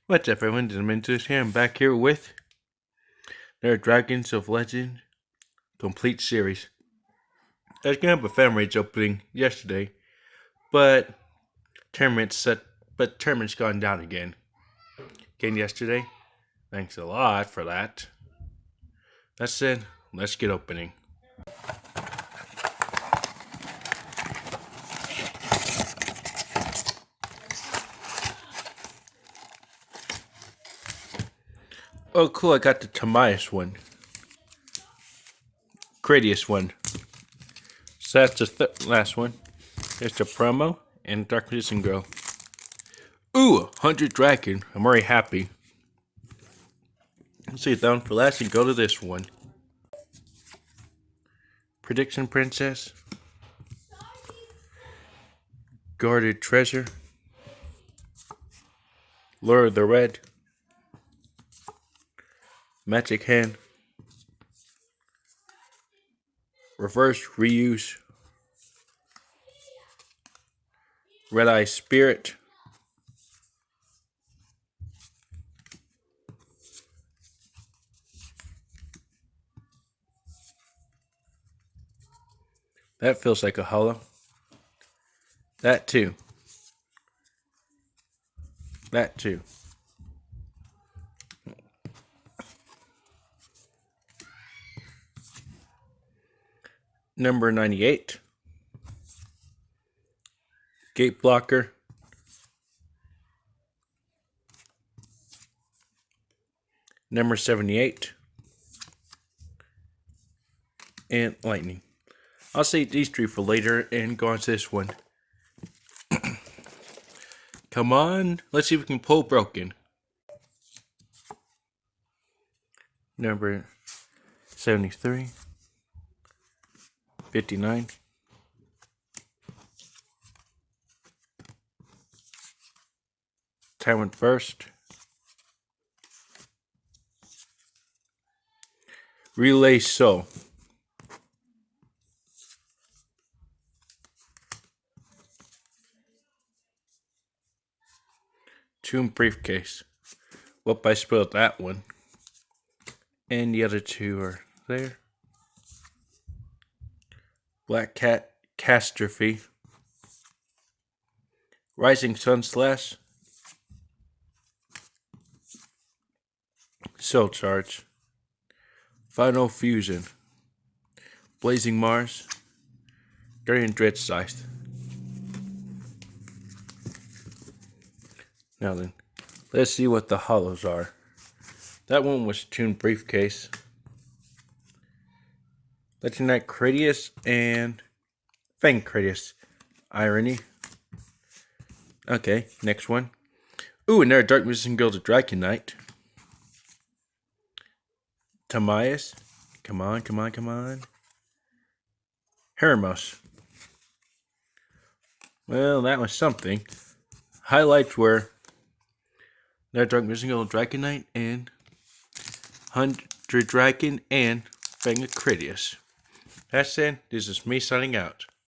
What's up, everyone? Dimentus here. I'm back here with their Dragons of Legend Complete Series. I was gonna have a fan rage opening yesterday, but tournament's gone down again. Yesterday. Thanks a lot for that. That said, let's get opening. Oh, cool! I got the Timaeus one, Cradius one. So that's the last one. There's the promo and Dark Magician Girl. Ooh, 100 Dragon. I'm already happy. Let's see that one for last and go to this one. Prediction Princess. Guarded Treasure. Lure of the Red. Magic Hand. Reverse Reuse. Red Eye Spirit. That feels like a hollow. That too. That too. Number 98. Gate Blocker. Number 78. And Lightning. I'll save these three for later and go on to this one. Come on. Let's see if we can pull Broken. Number 73. 59. Tyrant First. Relay Soul. Tomb Briefcase. Whoop, I spilled that one. And the other two are there. Black Cat Catastrophe. Rising Sun Slash. Soul Charge. Final Fusion. Blazing Mars. Guardian Dread Scythe. Now then, let's see what the hollows are. That one was Tomb Briefcase. Legend Knight Cradius and Fang Cradius. Irony. Okay, next one. Ooh, another Dark Magician Guild of Dragon Knight. Timaeus. Come on, come on, come on. Hermos. Well, that was something. Highlights were another Dark Magician Guild of Dragon Knight and 100 Dragon and Fang Cradius. That's it. This is me signing out.